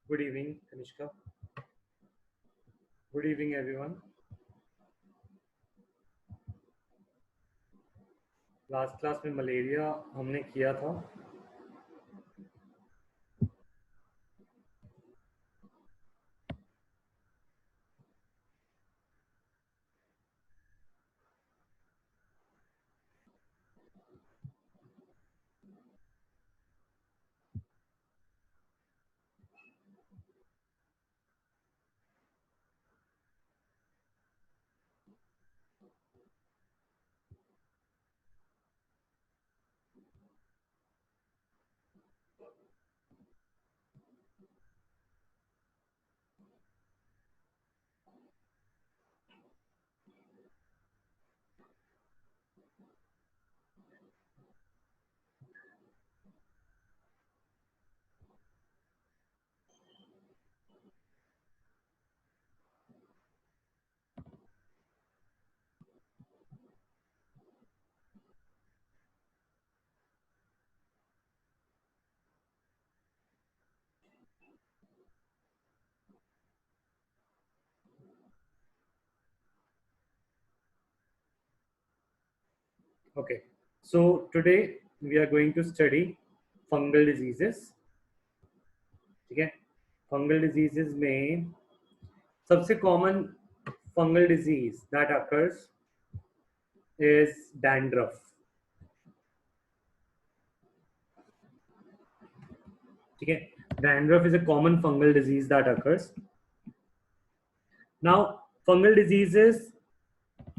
Good evening, Kanishka. Good evening, everyone. Last class में malaria हमने किया था. Okay. So today we are going to study fungal diseases. ठीक है. Fungal diseases में सबसे common fungal disease that occurs is dandruff. ठीक है. Dandruff is a common fungal disease that occurs. Now, fungal diseases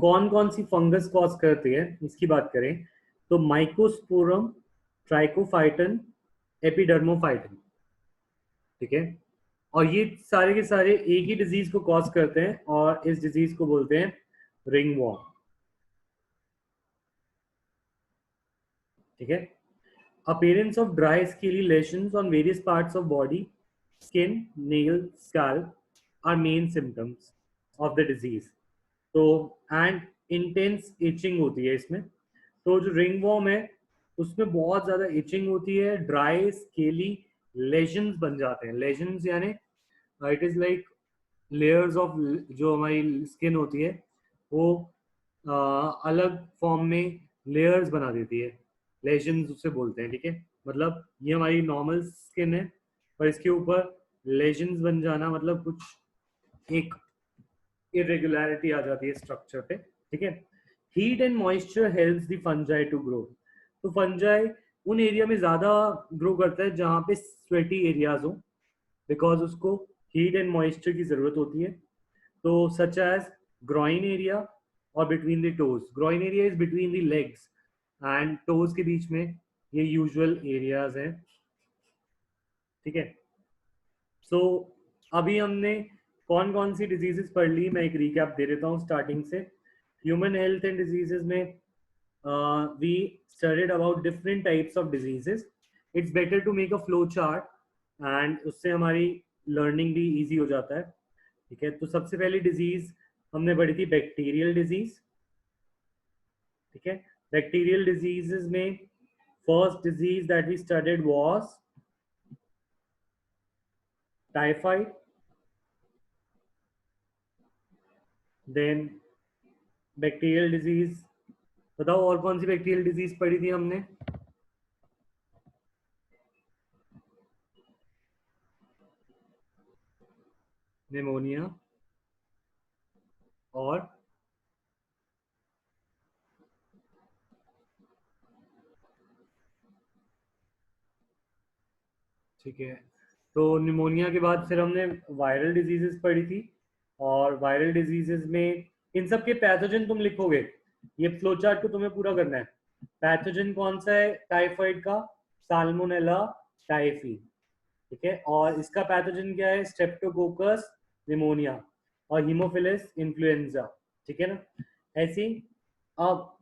कौन कौन सी फंगस कॉज करती है इसकी बात करें तो माइकोस्पोरम, ट्राइकोफाइटन, एपिडर्मोफाइटन. ठीक है. और ये सारे के सारे एक ही डिजीज को कॉज करते हैं और इस डिजीज को बोलते हैं रिंगवॉर्म. ठीक है. appearance of dry scaly lesions on various parts of body, skin, nail, scalp are main symptoms of the disease. तो एंड इंटेंस इचिंग होती है इसमें. तो जो रिंग वॉर्म है उसमें बहुत ज्यादा इचिंग होती है, ड्राई स्केली लेजन्स बन जाते हैं. लेजन्स यानी it is like layers of जो हमारी स्किन होती है वो अलग फॉर्म में लेयर्स बना देती है. लेजन्स उससे बोलते हैं. ठीक है. मतलब ये हमारी नॉर्मल स्किन है पर इसके ऊपर लेजन्स बन जाना मतलब कुछ एक इरेगुलरिटी आ जाती है स्ट्रक्चर पे. ठीक है. Heat and moisture helps the fungi to grow. तो फंजाई उन एरिया में ज्यादा ग्रो करता है जहां पे स्वेटी एरियाज हो, बिकॉज उसको हीट एंड मॉइस्चर की जरूरत होती है. तो सच एज ग्रॉइन एरिया और between the toes. Groin area is between the legs and toes के बीच में ये यूजुअल एरियाज हैं. ठीक है. सो अभी हमने कौन कौन सी डिजीजेस पढ़ ली, मैं एक रिकैप दे देता हूँ स्टार्टिंग से. ह्यूमन हेल्थ एंड डिजीजेस में we studied about different types of diseases. It's better to make a flow chart and उससे हमारी लर्निंग भी इजी हो जाता है. ठीक है. तो सबसे पहली डिजीज हमने पढ़ी थी बैक्टीरियल डिजीज. ठीक है. बैक्टीरियल डिजीजेस में first disease that we studied was typhoid. Then bacterial disease, बताओ और कौन सी बैक्टीरियल डिजीज पढ़ी थी हमने. निमोनिया और ठीक है. तो निमोनिया के बाद फिर हमने वायरल डिजीजेस पढ़ी थी. और वायरल डिजीजेस में इन सब के पैथोजन तुम लिखोगे. ये फ्लो चार्ट को तुम्हें पूरा करना है. पैथोजन कौन सा है टाइफाइड का? Salmonella typhi. ठीक है. और इसका पैथोजन क्या है? स्ट्रेप्टोकोकस निमोनिया और हीमोफिलस इन्फ्लुएंजा. ठीक है ना. ऐसे ही अब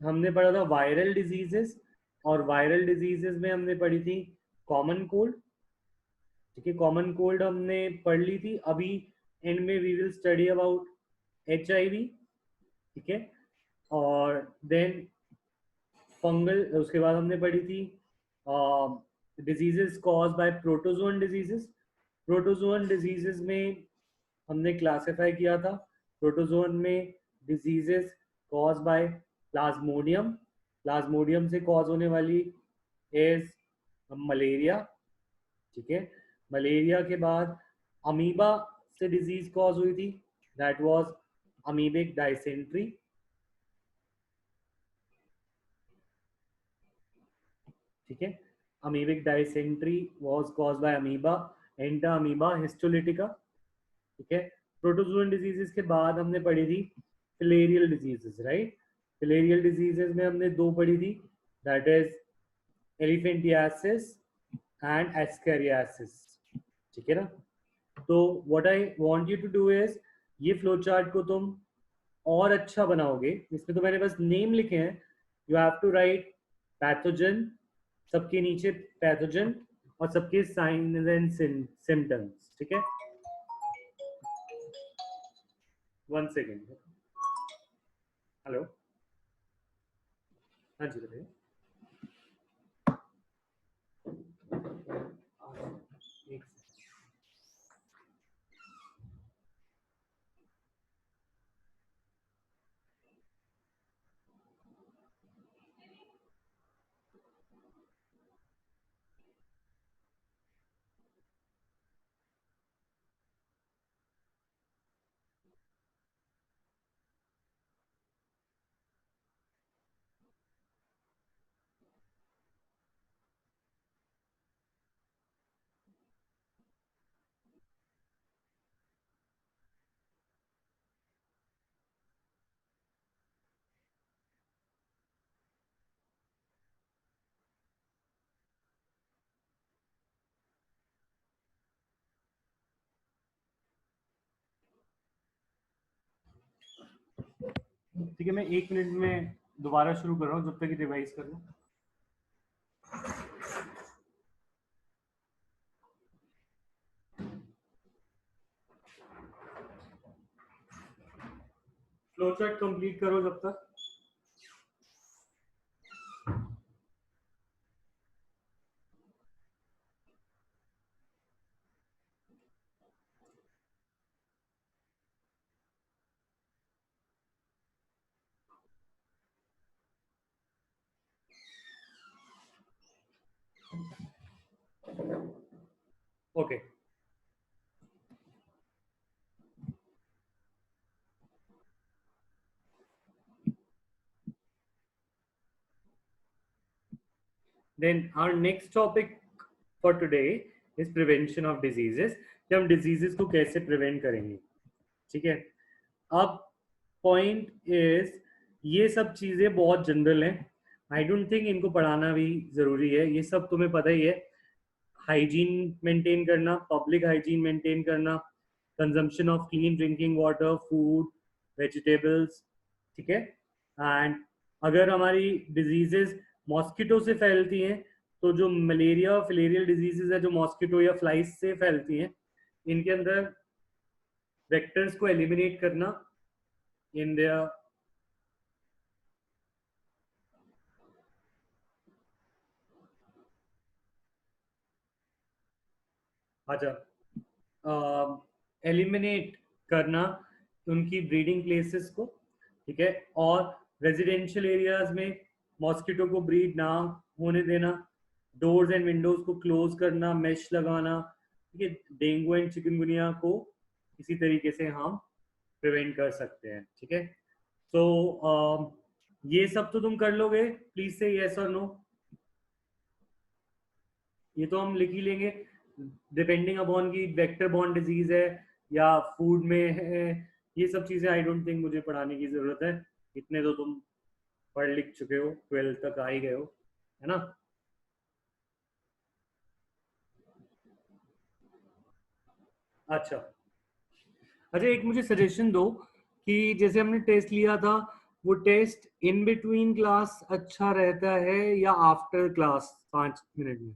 हमने पढ़ा था वायरल डिजीजेस. और वायरल डिजीजेस में हमने पढ़ी थी कॉमन कोल्ड. ठीक है. कॉमन कोल्ड हमने पढ़ ली थी. अभी एंड में we will study about HIV. ठीक है. और देन फंगल, उसके बाद हमने पढ़ी थी diseases cause by protozoan diseases. Protozoan diseases में हमने क्लासिफाई किया था। प्रोटोजोअन में diseases cause by Plasmodium, Plasmodium से कॉज होने वाली इज मलेरिया। ठीक है, मलेरिया के बाद अमीबा से डिजीज कॉज हुई थी, दैट वाज अमीबिक डायसेंट्री। ठीक है, amoebic dysentery was cause by amoeba, Entamoeba histolytica. ठीक है, प्रोटोजोअन डिजीजेस के बाद हमने पढ़ी थी filarial diseases, right. Filarial diseases में हमने दो पढ़ी थी, that is elephantiasis and ascariasis. ठीक है ना। तो what I want you to do is, ये फ्लो चार्ट को तुम और अच्छा बनाओगे। इसमें तो मैंने बस नेम लिखे हैं, you have to write pathogen, सबके नीचे पैथोजन और सबके साइंस एंड सिम्टम्स। ठीक है, वन सेकेंड। हेलो, हाँ जी बताइए। एक ठीक है, मैं 1 मिनट में दोबारा शुरू कर रहा हूँ, जब तक रिवाइज कर लूँ। फ्लो चार्ट कंप्लीट करो जब तक। Okay, then our next topic for today is prevention of diseases, कि हम डिजीजेस को कैसे प्रिवेंट करेंगे। ठीक है, अब पॉइंट इज, ये सब चीजें बहुत जनरल हैं, आई डोंट थिंक इनको पढ़ाना भी जरूरी है, ये सब तुम्हें पता ही है। हाइजीन मेंटेन करना, पब्लिक हाइजीन मेंटेन करना, consumption of clean drinking water, food, vegetables. ठीक है, एंड अगर हमारी डिजीजेस मॉस्किटो से फैलती हैं, तो जो मलेरिया और फिलेरियल डिजीजेस है जो मॉस्किटो या फ्लाइज से फैलती हैं, इनके अंदर वेक्टर्स को एलिमिनेट करना इन देयर। अच्छा, एलिमिनेट करना उनकी ब्रीडिंग प्लेसेस को। ठीक है, और रेजिडेंशियल एरियाज में मॉस्किटो को ब्रीड ना होने देना, डोर्स एंड विंडोज को क्लोज करना, मेश लगाना। ठीक है, डेंगू एंड चिकनगुनिया को इसी तरीके से हम प्रिवेंट कर सकते हैं। ठीक है, तो ये सब तो तुम कर लोगे, प्लीज से यस और नो। ये तो हम लिख ही लेंगे, डिपेंडिंग अपॉन की वेक्टर बॉर्न डिजीज है या फूड में है। ये सब चीजें आई डोंट थिंक मुझे पढ़ाने की जरूरत है, इतने तो तुम पढ़ लिख चुके हो, 12th तक आ ही गए हो, है ना। अच्छा, अच्छा एक मुझे सजेशन दो, कि जैसे हमने टेस्ट लिया था, वो टेस्ट इन बिटवीन क्लास अच्छा रहता है या आफ्टर क्लास 5 मिनट में,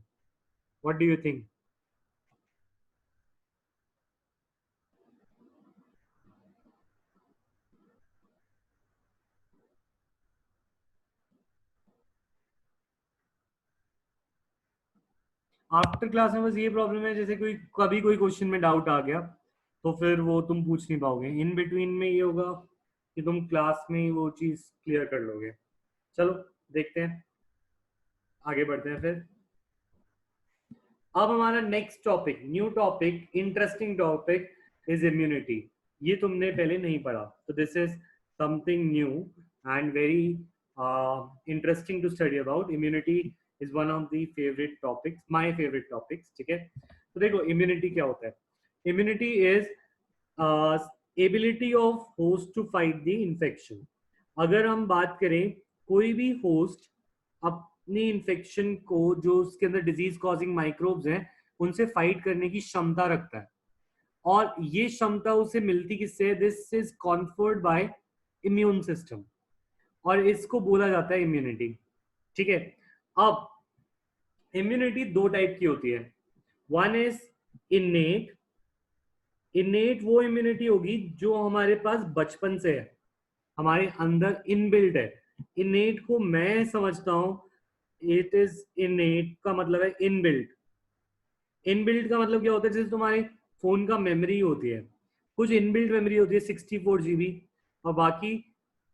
what do you think. After class में बस ये प्रॉब्लम है, जैसे कोई कभी कोई क्वेश्चन में डाउट आ गया तो फिर वो तुम पूछ नहीं पाओगे। इन बिटवीन में ये होगा कि तुम क्लास में ही वो चीज क्लियर कर लोगे। चलो देखते हैं, आगे बढ़ते हैं फिर। अब हमारा next topic, new topic, interesting topic is immunity. ये तुमने पहले नहीं पढ़ा, तो this is something new and very interesting to study about. Immunity is one of the favourite topics, my favourite topics, ठीक है। तो देखो इम्यूनिटी क्या होता है। Immunity is ability of host to fight the infection. अगर हम बात करें, कोई भी होस्ट अपनी इन्फेक्शन को, जो उसके अंदर डिजीज कॉजिंग माइक्रोब्स हैं, उनसे फाइट करने की क्षमता रखता है। और ये क्षमता उसे मिलती किससे? This is conferred bye immune system, और इसको बोला जाता है इम्यूनिटी, ठीक है। अब इम्यूनिटी दो टाइप की होती है। One is इनेट। इनेट वो इम्यूनिटी होगी जो हमारे पास बचपन से है, हमारे अंदर इनबिल्ट है। इनेट को मैं समझता हूं, इट इज इनेट का मतलब है इनबिल्ट। इनबिल्ट का मतलब क्या होता है? जैसे तुम्हारे फोन का मेमोरी होती है, कुछ इनबिल्ट मेमोरी होती है 64 GB, और बाकी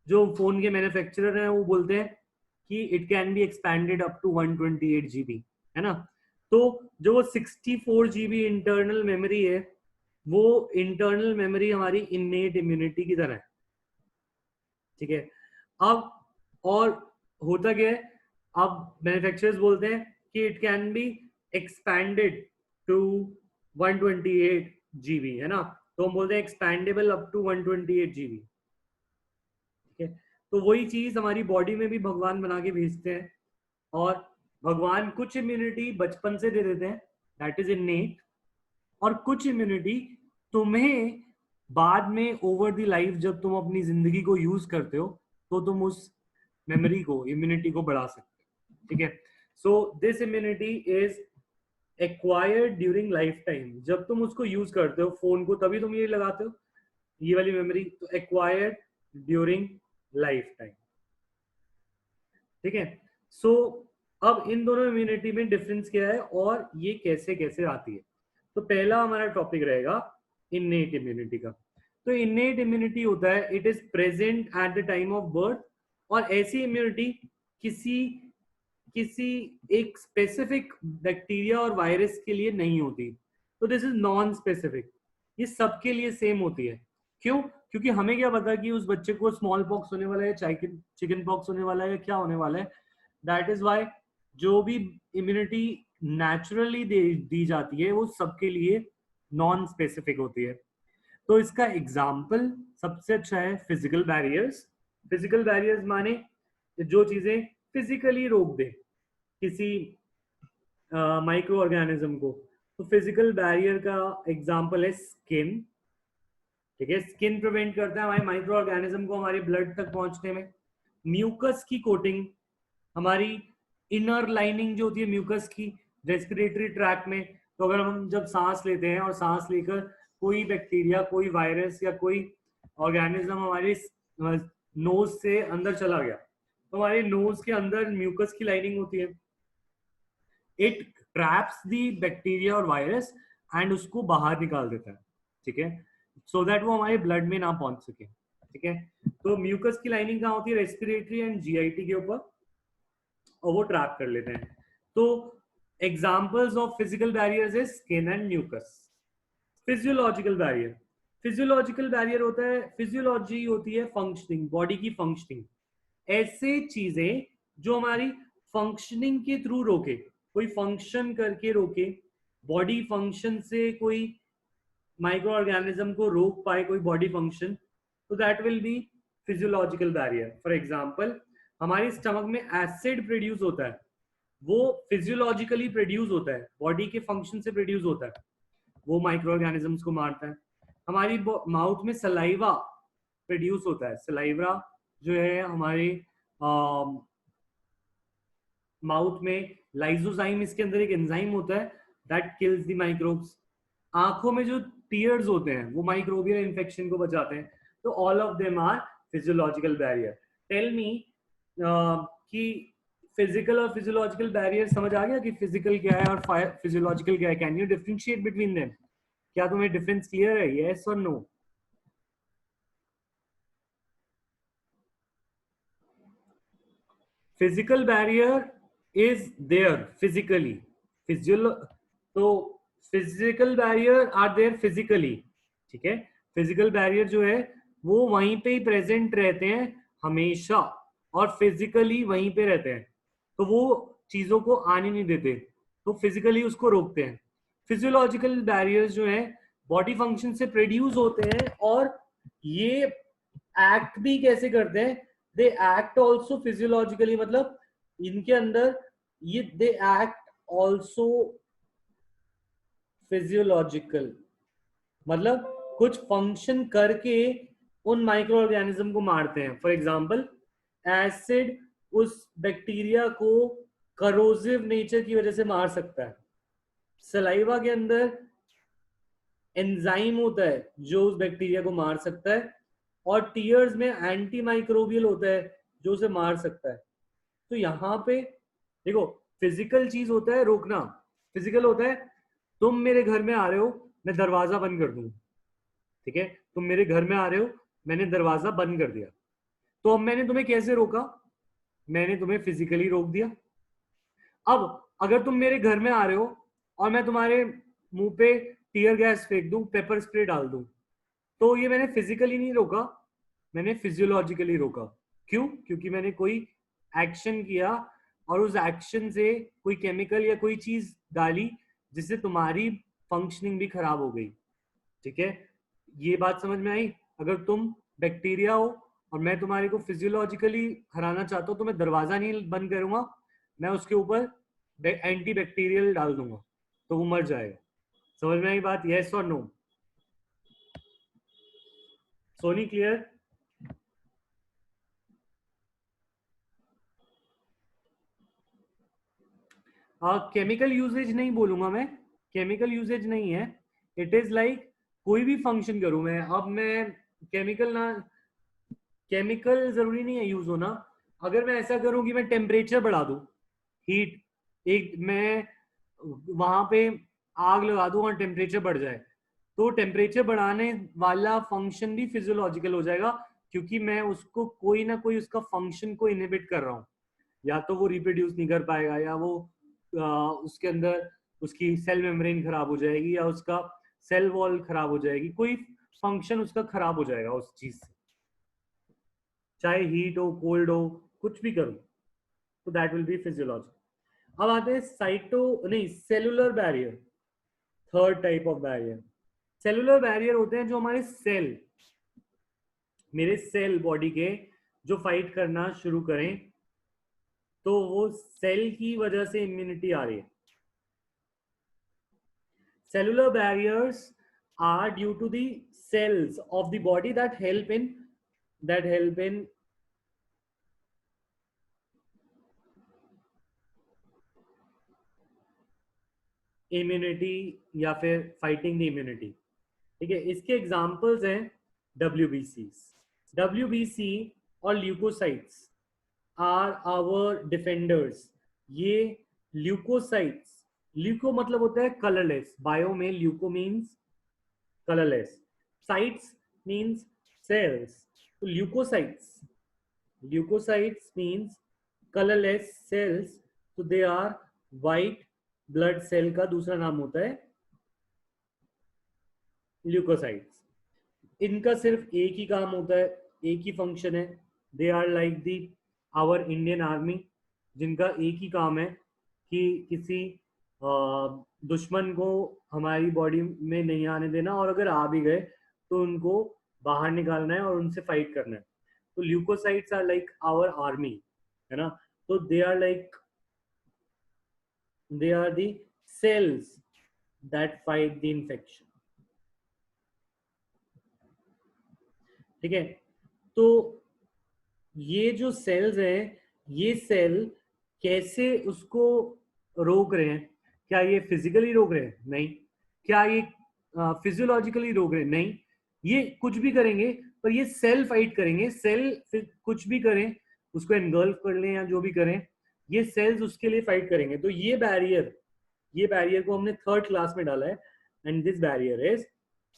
जो फोन के मैन्युफैक्चरर हैं वो बोलते हैं कि it can be expanded up to 128 GB, है ना। तो जो 64 GB इंटरनल मेमोरी है, वो इंटरनल मेमोरी हमारी इननेट इम्यूनिटी की तरह है, ठीक है। अब और होता क्या है, अब मैन्युफैक्चरर्स बोलते हैं कि it can be expanded to 128 GB, है ना। तो हम बोलते हैं एक्सपैंडेबल अप टू 128 GB, ठीक है। तो वही चीज हमारी बॉडी में भी भगवान बना के भेजते हैं, और भगवान कुछ इम्यूनिटी बचपन से दे देते हैं, दैट इज इननेट, और कुछ इम्यूनिटी तुम्हें बाद में ओवर द लाइफ, जब तुम अपनी जिंदगी को यूज करते हो, तो तुम उस मेमोरी को, इम्यूनिटी को बढ़ा सकते हो, ठीक है। So this immunity is acquired during life time. जब तुम उसको यूज करते हो फोन को, तभी तुम ये लगाते हो, ये वाली मेमोरी। तो एक्वायर्ड ड्यूरिंग लाइफ टाइम, ठीक है। सो अब इन दोनों इम्यूनिटी में डिफरेंस क्या है और ये कैसे कैसे आती है। तो पहला हमारा टॉपिक रहेगा इननेट इम्यूनिटी का। तो इननेट इम्यूनिटी होता है, it is present at the time of birth, और ऐसी इम्यूनिटी किसी किसी एक स्पेसिफिक बैक्टीरिया और वायरस के लिए नहीं होती। तो दिस इज नॉन स्पेसिफिक, ये सबके लिए सेम होती है। क्यों? क्योंकि हमें क्या पता कि उस बच्चे को स्मॉल पॉक्स होने वाला है, चिकन पॉक्स होने वाला है, या क्या होने वाला है। दैट इज वाई जो भी इम्यूनिटी नेचुरली दी जाती है, वो सबके लिए नॉन स्पेसिफिक होती है। तो इसका एग्जाम्पल सबसे अच्छा है फिजिकल बैरियर्स। फिजिकल बैरियर्स माने जो चीजें फिजिकली रोक दे किसी माइक्रो ऑर्गेनिज्म को। तो फिजिकल बैरियर का एग्जाम्पल है स्किन, ठीक है। स्किन प्रिवेंट करता है हमारे माइक्रो ऑर्गेनिज्म को हमारे ब्लड तक पहुंचने में। म्यूकस की कोटिंग, हमारी इनर लाइनिंग जो होती है म्यूकस की रेस्पिरेटरी ट्रैक में, तो अगर हम जब सांस लेते हैं और सांस लेकर कोई बैक्टीरिया, कोई वायरस या कोई ऑर्गेनिज्म हमारे नोज से अंदर चला गया, तो हमारे नोज के अंदर म्यूकस की लाइनिंग होती है। इट ट्रैप्स दी बैक्टीरिया और वायरस एंड उसको बाहर निकाल देता है, ठीक है, सो दैट वो हमारे ब्लड में ना पहुंच सके, ठीक है। तो म्यूकस की लाइनिंग कहाँ होती है? रेस्पिरेटरी एंड जीआईटी के ऊपर, और वो ट्रैप कर लेते हैं। तो एग्जाम्पल्स ऑफ फिजिकल बैरियर्स है skin and mucus. Physiological barrier, physiological barrier होता है, फिजियोलॉजी होती है फंक्शनिंग, बॉडी की फंक्शनिंग। ऐसे चीजें जो हमारी फंक्शनिंग के थ्रू रोके, कोई फंक्शन करके रोके, बॉडी फंक्शन से कोई माइक्रो ऑर्गेनिज्म को रोक पाए कोई बॉडी फंक्शन, तो that will be physiological barrier. For example, हमारे स्टमक में एसिड प्रोड्यूस होता है, वो फिजियोलॉजिकली प्रोड्यूस होता है, बॉडी के फंक्शन से प्रोड्यूस होता है, वो माइक्रो ऑर्गेनिजम्स को मारता है। हमारी माउथ में सलाइवा प्रोड्यूस होता है, सलाइवा जो है हमारे माउथ में लाइजोजाइम, इसके अंदर एक एंजाइम होता है दैट किल्स द माइक्रोब्स। आंखों में जो टीयर्स होते हैं वो माइक्रोबियल इन्फेक्शन को बचाते हैं। तो all of them are physiological barrier. Tell me कि फिजिकल और फिजियोलॉजिकल बैरियर समझ आ गया कि फिजिकल क्या है और फिजियोलॉजिकल क्या है? Can you differentiate between them? क्या तुम्हें डिफरेंस क्लियर है? यस और no? Physical barrier is there physically, physio तो physical barrier are there physically, ठीक है? फिजिकल बैरियर जो है वो वहीं पे ही प्रेजेंट रहते हैं हमेशा, और फिजिकली वहीं पे रहते हैं, तो वो चीजों को आने नहीं देते, तो फिजिकली उसको रोकते हैं। फिजियोलॉजिकल बैरियर्स जो है बॉडी फंक्शन से प्रोड्यूस होते हैं, और ये एक्ट भी कैसे करते हैं? दे एक्ट ऑल्सो फिजियोलॉजिकली, मतलब इनके अंदर ये दे एक्ट ऑल्सो फिजियोलॉजिकल, मतलब कुछ फंक्शन करके उन माइक्रो ऑर्गेनिज्म को मारते हैं। फॉर एग्जाम्पल, एसिड उस बैक्टीरिया को करोसिव नेचर की वजह से मार सकता है। सलाइवा के अंदर एंजाइम होता है जो उस बैक्टीरिया को मार सकता है, और टीयर्स में एंटी माइक्रोबियल होता है जो उसे मार सकता है। तो यहाँ पे देखो, फिजिकल चीज होता है रोकना, फिजिकल होता है तुम मेरे घर में आ रहे हो, मैं दरवाजा बंद कर दूं, ठीक है? तुम मेरे घर में आ रहे हो, मैंने दरवाजा बंद कर दिया, तो अब मैंने तुम्हें कैसे रोका? मैंने तुम्हें फिजिकली रोक दिया। अब अगर तुम मेरे घर में आ रहे हो और मैं तुम्हारे मुंह पे टीयर गैस फेंक दूं, पेपर स्प्रे डाल दूं, तो ये मैंने फिजिकली नहीं रोका, मैंने फिजियोलॉजिकली रोका। क्यों? क्योंकि मैंने कोई एक्शन किया, और उस एक्शन से कोई केमिकल या कोई चीज डाली जिससे तुम्हारी फंक्शनिंग भी खराब हो गई, ठीक है? ये बात समझ में आई? अगर तुम बैक्टीरिया हो और मैं तुम्हारे को फिजियोलॉजिकली हराना चाहता हूँ, तो मैं दरवाजा नहीं बंद करूंगा, मैं उसके ऊपर एंटी बैक्टीरियल डाल दूंगा, तो वो मर जाएगा। समझ में आई बात? यस और no? Soni, clear? Chemical uses नहीं बोलूंगा मैं, केमिकल यूजेज नहीं है। इट इज लाइक कोई भी फंक्शन करूं मैं, अब मैं केमिकल ना, केमिकल जरूरी नहीं है यूज होना। अगर मैं ऐसा करूं कि मैं टेम्परेचर बढ़ा दूं, हीट, एक मैं वहां पे आग लगा दूं और टेम्परेचर बढ़ जाए, तो टेम्परेचर बढ़ाने वाला फंक्शन भी फिजियोलॉजिकल हो जाएगा, क्योंकि मैं उसको कोई ना कोई उसका फंक्शन को इनहिबिट कर रहा हूँ। या तो वो रिप्रोड्यूस नहीं कर पाएगा, या वो उसके अंदर उसकी सेल मेम्ब्रेन खराब हो जाएगी, या उसका सेल वॉल खराब हो जाएगी, कोई फंक्शन उसका खराब हो जाएगा उस चीज से, चाहे हीट हो, कोल्ड हो, कुछ भी करो, तो दैट विल बी फिजियोलॉजी। अब आते हैं साइटो नहीं cellular barrier, third type of barrier. Cellular barrier होते हैं जो हमारे सेल, मेरे सेल बॉडी के जो फाइट करना शुरू करें, तो वो सेल की वजह से इम्यूनिटी आ रही है। Cellular barriers are due to the cells of the body that help in immunity या फिर fighting the immunity, ठीक है? इसके एग्जांपल्स हैं WBC। WBC और ल्यूकोसाइट्स आर आवर डिफेंडर्स। ये ल्यूकोसाइट्स, ल्यूको मतलब होता है कलरलेस, बायो में leuco means colourless, cytes means cells, तो ल्यूकोसाइट्स मीन्स कलरलेस सेल्स, तो they are white blood cell का दूसरा नाम होता है ल्यूकोसाइट्स। इनका सिर्फ एक ही काम होता है, एक ही फंक्शन है। They are like the our Indian army, जिनका एक ही काम है कि किसी दुश्मन को हमारी बॉडी में नहीं आने देना, और अगर आ भी गए तो उनको बाहर निकालना है और उनसे फाइट करना है। तो leukocytes are like our army, है ना? तो they are like, they are the cells that fight the infection, ठीक है? तो ये जो सेल्स हैं, ये सेल कैसे उसको रोक रहे हैं? क्या ये फिजिकली रोक रहे हैं? नहीं। क्या ये फिजियोलॉजिकली रोक रहे हैं? नहीं। ये कुछ भी करेंगे, पर ये सेल फाइट करेंगे। सेल कुछ भी करें, उसको एनगल्फ कर लें या जो भी करें, ये सेल्स उसके लिए फाइट करेंगे। तो ये बैरियर को हमने थर्ड क्लास में डाला है, and this barrier is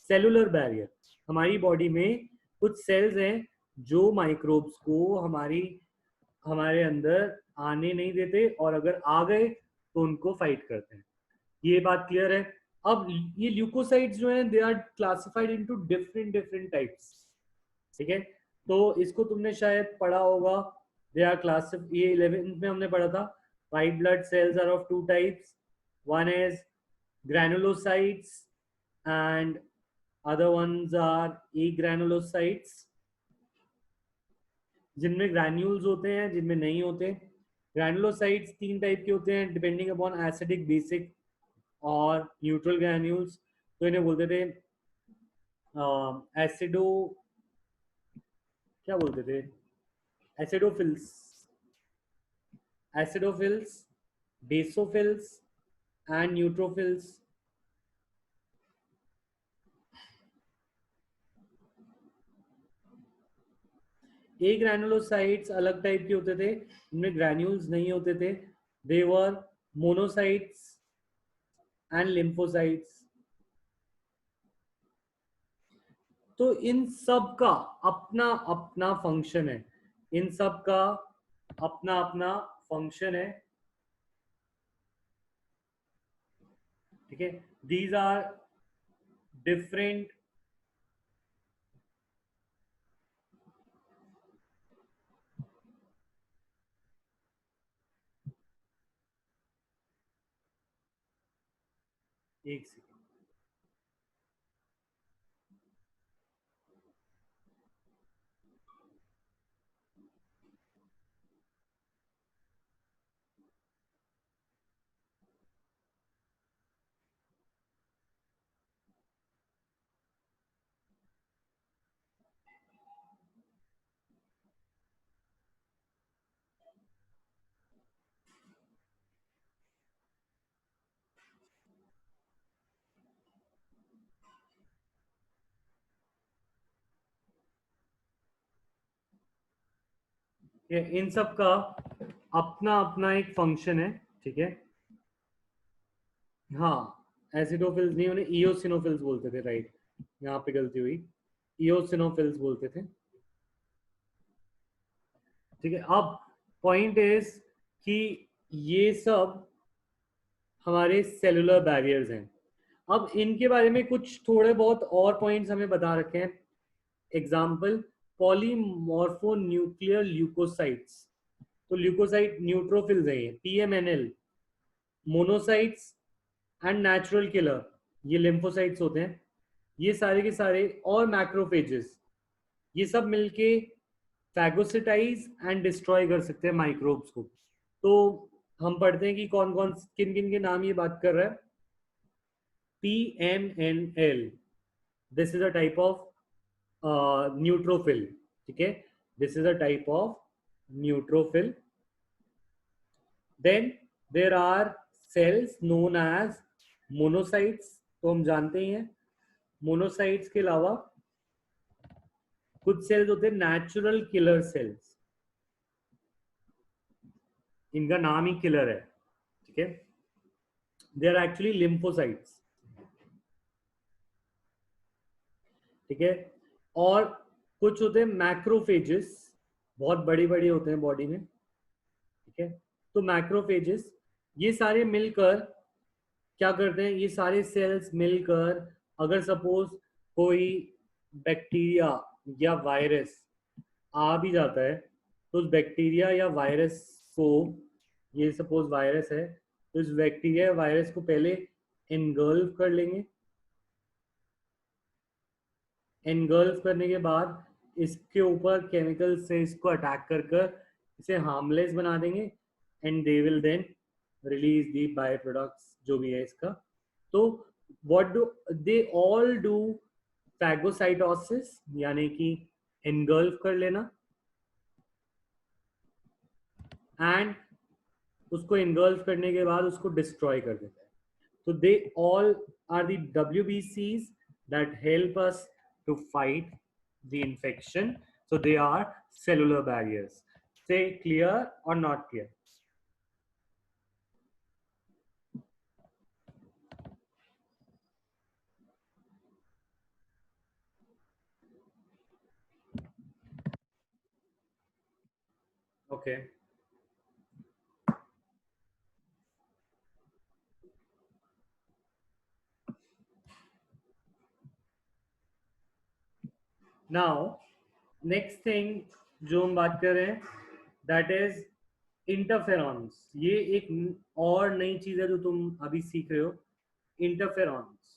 cellular barrier. हमारी बॉडी में कुछ सेल्स हैं जो माइक्रोब्स को हमारे अंदर आने नहीं देते, और अगर आ गए तो उनको फाइट करते हैं। ये बात क्लियर है? अब ये ल्यूकोसाइट्स जो हैं, they are classified into different different types. ठीक है, तो इसको तुमने शायद पढ़ा होगा। दे आर क्लासिफ ये 11th में हमने पढ़ा था। White blood cells are of two types, one is granulocytes and other ones are agranulocytes, जिनमें ग्रैन्यूल्स होते हैं, जिनमें नहीं होते। ग्रैनुलोसाइट्स तीन टाइप के होते हैं डिपेंडिंग अपॉन एसिडिक, बेसिक और न्यूट्रल ग्रैन्यूल्स। तो इन्हें बोलते थे एसिडो, क्या बोलते थे, acidophils, acidophils, basophils and neutrophils. A granulocytes अलग टाइप के होते थे, इनमें ग्रैन्यूल्स नहीं होते थे। दे वर मोनोसाइट्स एंड लिम्फोसाइट्स। तो इन सब का अपना अपना फंक्शन है, इन सब का अपना अपना फंक्शन है। ठीक है, दीज आर डिफरेंट, एक सेकेंड। इन सब का अपना अपना एक फंक्शन है। ठीक है, हाँ, एसिडोफिल्स नहीं, उन्हें इओसिनोफिल्स बोलते थे, राइट, यहाँ पे गलती हुई, इओसिनोफिल्स बोलते थे। ठीक है, अब पॉइंट इज कि ये सब हमारे सेलुलर बैरियर्स हैं। अब इनके बारे में कुछ थोड़े बहुत और पॉइंट्स हमें बता रखे हैं। Example, polymorphonuclear leukocytes. तो ल्यूकोसाइट न्यूट्रोफिल्स हैं, ये PMNL, monocytes and natural killer, ये लिम्फोसाइट्स होते हैं, ये सारे के सारे, और मैक्रोफेजेस, ये सब मिलके फैगोसिटाइज एंड डिस्ट्रॉय कर सकते हैं माइक्रोब्स को। तो हम पढ़ते हैं कि कौन कौन किन किन के नाम ये बात कर रहा है। PMNL, this is a type of neutrophil. ठीक है, this is a type of neutrophil. Then there are cells known as monocytes. तो हम जानते ही हैं, मोनोसाइट्स के अलावा कुछ सेल्स होते हैं नेचुरल किलर सेल्स, इनका नाम ही किलर है। ठीक है, दे आर एक्चुअली लिम्फोसाइट्स। ठीक है, और कुछ होते हैं मैक्रोफेजेस, बहुत बड़ी बड़ी होते हैं बॉडी में। ठीक है, तो मैक्रोफेजेस ये सारे मिलकर क्या करते हैं, ये सारे सेल्स मिलकर अगर सपोज कोई बैक्टीरिया या वायरस आ भी जाता है, तो उस बैक्टीरिया या वायरस को, ये सपोज वायरस है, तो इस बैक्टीरिया या वायरस को पहले एनगल्फ कर लेंगे। एनगल्फ करने के बाद इसके ऊपर केमिकल से इसको अटैक कर कर इसे हार्मलेस बना देंगे, and they will then release the by products जो भी है इसका। तो what do they all do, phagocytosis, यानी कि एनगल्फ कर लेना, एंड उसको एनगल्फ करने के बाद उसको डिस्ट्रॉय कर देता है। तो they all are the WBCs that help us to fight the infection. So they are cellular barriers. Say clear or not clear? Okay. Now, next thing जो हम बात कर रहे हैं, that is interferons. ये एक और नई चीज है जो तुम अभी सीख रहे हो, interferons.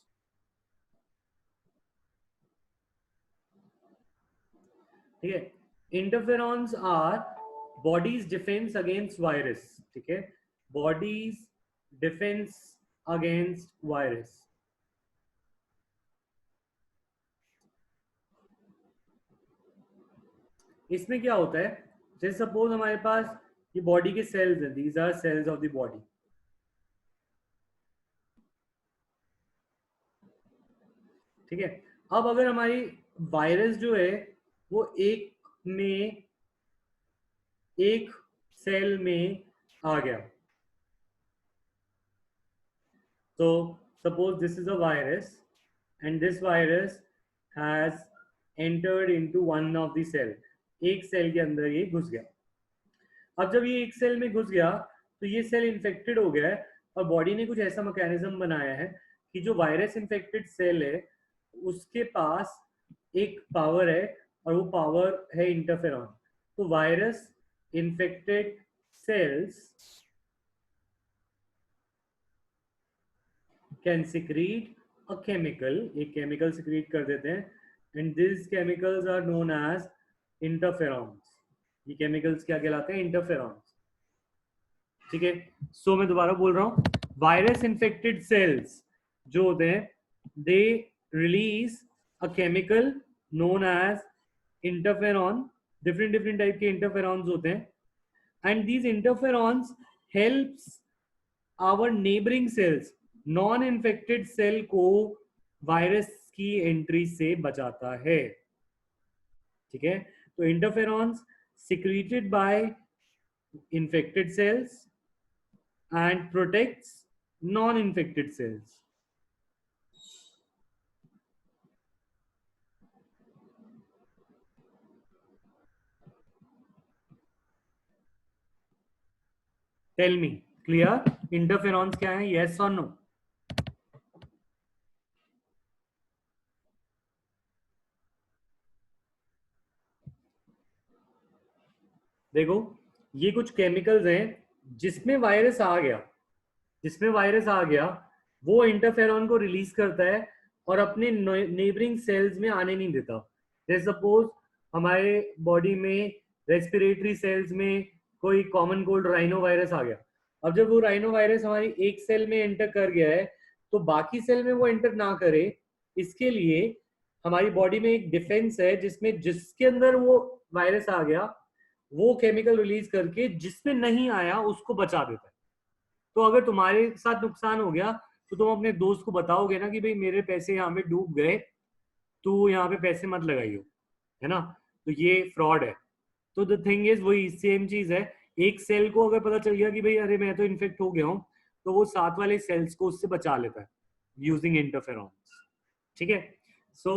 ठीक है, interferons are body's defense against virus. ठीक है, body's defense against virus. इसमें क्या होता है, जैसे सपोज हमारे पास ये बॉडी के सेल्स हैं, these are cells of the body. ठीक है, अब अगर हमारी वायरस जो है वो एक सेल में आ गया, तो suppose this is a virus and this virus has entered into one of the cell. एक सेल के अंदर ये घुस गया. अब जब ये एक सेल में घुस गया तो ये सेल इन्फेक्टेड हो गया है, और बॉडी ने कुछ ऐसा मैकेनिज्म बनाया है कि जो वायरस इन्फेक्टेड सेल है उसके पास एक पावर है, और वो पावर है इंटरफेरॉन. तो virus infected cells can secrete a chemical, एक केमिकल सिक्रीट कर देते हैं, and this chemicals are known as interferons. ये केमिकल्स क्या कहलाते हैं? इंटरफेरॉन्स. ठीक है, सो मैं दोबारा बोल रहा हूं, वायरस इन्फेक्टेड सेल्स जो होते हैं, they release a chemical known as interferon. Different different type के इंटरफेरॉन्स होते हैं, and these interferons helps our neighbouring cells, non infected cell को वायरस की एंट्री से बचाता है. ठीक है, तो interferons secreted by infected cells and protects non-infected cells. Tell me, clear? Interferons क्या है? Yes or no? देखो, ये कुछ केमिकल्स हैं जिसमें वायरस आ गया, वो इंटरफेरॉन को रिलीज करता है और अपने नेबरिंग सेल्स में आने नहीं देता. जैसे सपोज हमारे बॉडी में रेस्पिरेटरी सेल्स में कोई कॉमन कोल्ड राइनो वायरस आ गया. अब जब वो राइनो वायरस हमारी एक सेल में एंटर कर गया है, तो बाकी सेल में वो एंटर ना करे, इसके लिए हमारी बॉडी में एक डिफेंस है जिसमें जिसके अंदर वो वायरस आ गया वो केमिकल रिलीज करके जिसमें नहीं आया उसको बचा देता है. तो अगर तुम्हारे साथ नुकसान हो गया तो तुम अपने दोस्त को बताओगे ना कि भाई मेरे पैसे यहाँ पे डूब गए, तू यहाँ पे पैसे मत लगाइयो, है ना, तो ये फ्रॉड है. तो द थिंग इज वही सेम चीज है. एक सेल को अगर पता चल गया कि भाई अरे मैं तो इन्फेक्ट हो गया हूँ, तो वो साथ वाले सेल्स को उससे बचा लेता है यूजिंग इंटरफेरॉन्स. ठीक है, so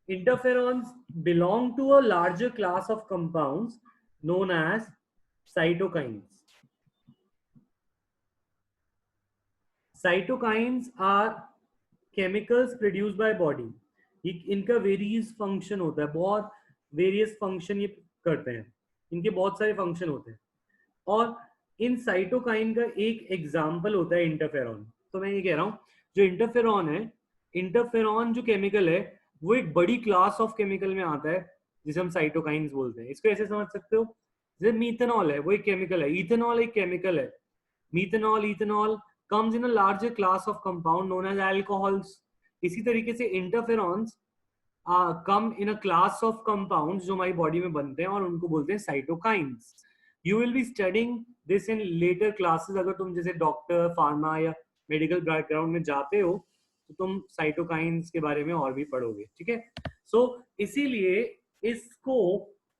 interferons belong to a larger class of compounds known as cytokines. Cytokines are chemicals produced by body. इनका वेरियस फंक्शन होता है, बहुत वेरियस फंक्शन ये करते हैं, इनके बहुत सारे फंक्शन होते हैं, और इन साइटोकाइन का एक एग्जाम्पल होता है इंटरफेरॉन. तो मैं ये कह रहा हूँ, जो इंटरफेरॉन है, इंटरफेरॉन जो केमिकल है वो एक बड़ी क्लास ऑफ केमिकल में आता है जिसे हम साइटोकाइंस बोलते हैं. इसको ऐसे समझ सकते हो, जैसे मीथेनॉल है वो एक केमिकल है, इथेनॉल एक केमिकल है. Methanol, ethanol comes in a larger class of compound known as alcohols. इसी तरीके से interferons come in a class of compounds जो हमारी बॉडी में बनते हैं और उनको बोलते हैं cytokines. You will be studying this in later classes. अगर तुम जैसे डॉक्टर, फार्मा या मेडिकल बैकग्राउंड में जाते हो तो तुम साइटोकाइंस के बारे में और भी पढ़ोगे. ठीक है, सो इसीलिए इसको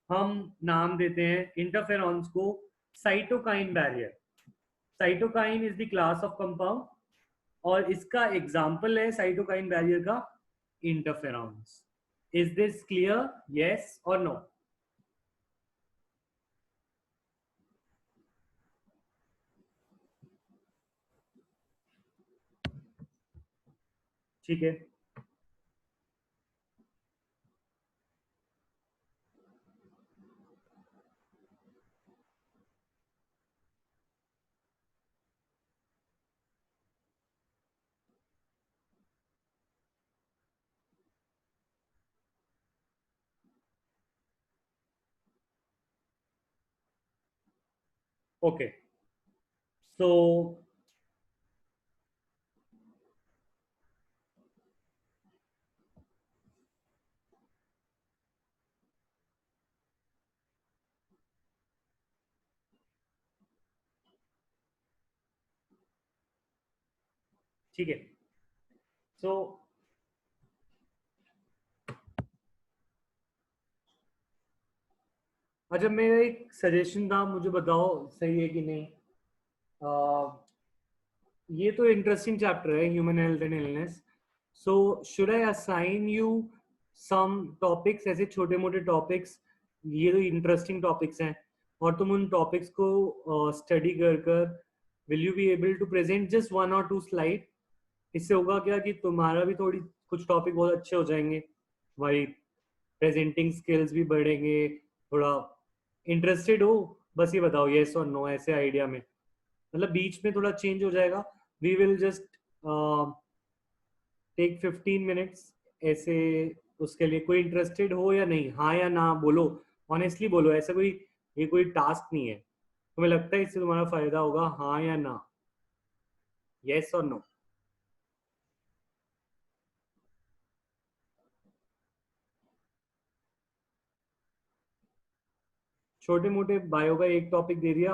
हम नाम देते हैं इंटरफेरॉन्स को cytokine barrier. Cytokine is the class of compound और इसका एग्जाम्पल है साइटोकाइन बैरियर का interferons. Is this clear? Yes और नो? ठीक है, ओके, सो ठीक है, सो अच्छा, मेरा एक सजेशन था, मुझे बताओ सही है कि नहीं। ये तो इंटरेस्टिंग चैप्टर है, human health and illness. So should I assign you some topics, ऐसे छोटे मोटे टॉपिक्स, ये तो इंटरेस्टिंग टॉपिक्स हैं, और तुम उन टॉपिक्स को स्टडी कर कर will you be able to present just 1 or 2 slide. इससे होगा क्या कि तुम्हारा भी थोड़ी कुछ टॉपिक बहुत अच्छे हो जाएंगे, वही प्रेजेंटिंग स्किल्स भी बढ़ेंगे। थोड़ा इंटरेस्टेड हो, बस ये बताओ यस और नो, ऐसे आइडिया में, मतलब बीच में थोड़ा चेंज हो जाएगा। We will just take 15 minutes ऐसे, उसके लिए कोई इंटरेस्टेड हो या नहीं, हाँ या ना बोलो, ऑनेस्टली बोलो, ऐसा कोई ये कोई टास्क नहीं है। तुम्हें लगता है इससे तुम्हारा फायदा होगा, हाँ या ना, यस और नो। छोटे मोटे बायो का एक टॉपिक दे दिया,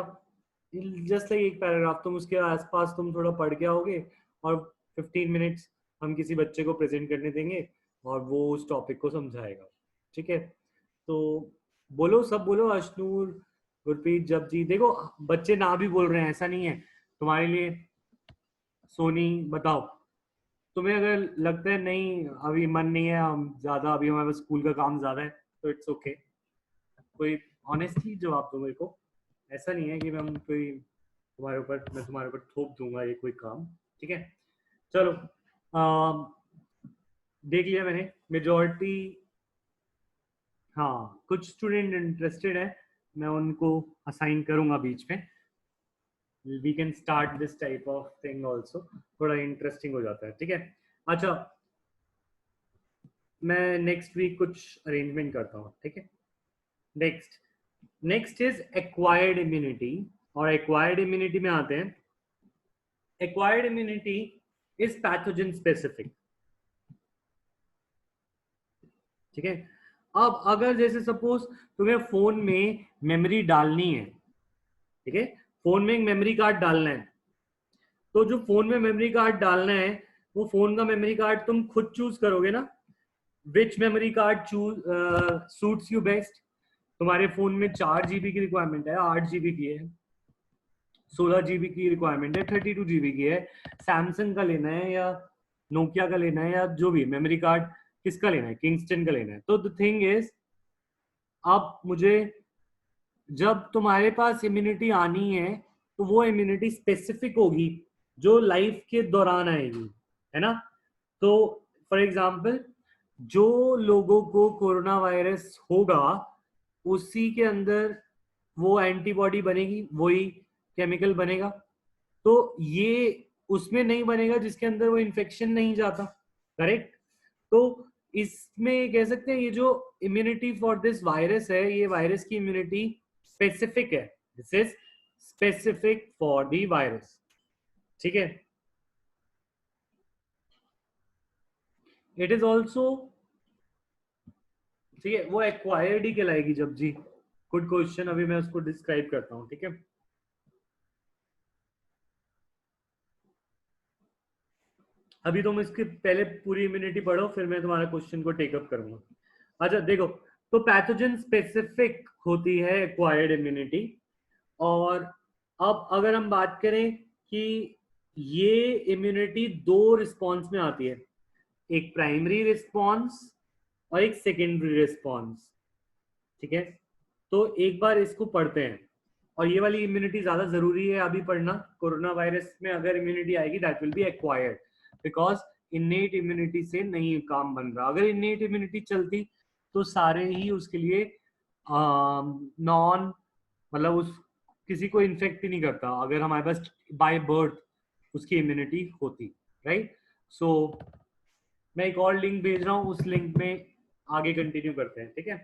जस्ट लाइक एक पैराग्राफ, तुम उसके आसपास तुम थोड़ा पढ़ के आओगे, और 15 मिनट्स हम किसी बच्चे को प्रेजेंट करने देंगे, और वो उस टॉपिक को समझाएगा। ठीक है, तो बोलो, सब बोलो, अशनूर, गुरप्रीत, जपजी, देखो बच्चे ना भी बोल रहे हैं, ऐसा नहीं है तुम्हारे लिए। सोनी, बताओ, तुम्हें अगर लगता है नहीं अभी मन नहीं है, हम ज्यादा अभी हमारे पास स्कूल का काम ज्यादा है, तो इट्स ओके, कोई ऑनेस्टली जवाब दो मेरे को। ऐसा नहीं है कि मैं तुम्हारे ऊपर थोप दूंगा ये कोई काम। ठीक है, चलो, देख लिया मैंने मेजोरिटी। हाँ, कुछ स्टूडेंट इंटरेस्टेड है, मैं उनको असाइन करूंगा बीच में। We can start this type of thing also, थोड़ा इंटरेस्टिंग हो जाता है। ठीक है, अच्छा, मैं नेक्स्ट वीक कुछ अरेंजमेंट करता हूँ। ठीक है, next next is acquired immunity, और एक्वायर्ड इम्यूनिटी में आते हैं। Acquired immunity is pathogen specific. ठीक है, अब अगर जैसे सपोज तुम्हें फोन में मेमोरी डालनी है, ठीक है, फोन में एक मेमोरी कार्ड डालना है, तो जो फोन में मेमोरी कार्ड डालना है, वो फोन का मेमोरी कार्ड तुम खुद चूज करोगे ना, which memory card choose suits you best. तुम्हारे फोन में 4 GB की रिक्वायरमेंट है, 8 GB की है, 16 GB की रिक्वायरमेंट है, 32 GB की है, सैमसंग का लेना है या नोकिया का लेना है, या जो भी मेमोरी कार्ड किसका लेना है, किंगस्टन का लेना है। तो द थिंग इज, अब मुझे, जब तुम्हारे पास इम्यूनिटी आनी है, तो वो इम्यूनिटी स्पेसिफिक होगी, जो लाइफ के दौरान आएगी, है ना। तो फॉर एग्जाम्पल, जो लोगों को कोरोना वायरस होगा, उसी के अंदर वो एंटीबॉडी बनेगी, वही केमिकल बनेगा। तो ये उसमें नहीं बनेगा जिसके अंदर वो इन्फेक्शन नहीं जाता, करेक्ट। तो इसमें कह सकते हैं ये जो इम्यूनिटी फॉर दिस वायरस है, ये वायरस की इम्यूनिटी स्पेसिफिक है, this is specific for the virus. ठीक है, इट इज ऑल्सो, ठीक है, वो एक्वायर्ड ही कहलाएगी जब जी। गुड क्वेश्चन, अभी मैं उसको डिस्क्राइब करता हूँ। ठीक है, अभी तुम इसके पहले पूरी इम्यूनिटी पढ़ो, फिर मैं तुम्हारा क्वेश्चन को टेकअप करूंगा। अच्छा देखो, तो पैथोजन स्पेसिफिक होती है एक्वायर्ड इम्यूनिटी। और अब अगर हम बात करें कि ये इम्यूनिटी दो रिस्पॉन्स में आती है, एक प्राइमरी रिस्पॉन्स और एक सेकेंडरी रिस्पॉन्स। ठीक है, तो एक बार इसको पढ़ते हैं, और ये वाली इम्यूनिटी ज्यादा जरूरी है अभी पढ़ना। कोरोना वायरस में अगर इम्यूनिटी आएगी, that will be acquired, because innate immunity से नहीं काम बन रहा। अगर इन्नेट इम्यूनिटी चलती तो सारे ही उसके लिए नॉन, मतलब उस किसी को इन्फेक्ट ही नहीं करता अगर हमारे पास बाय बर्थ उसकी इम्यूनिटी होती, राइट। सो मैं एक और लिंक भेज रहा हूँ, उस लिंक में आगे कंटिन्यू करते हैं, ठीक है।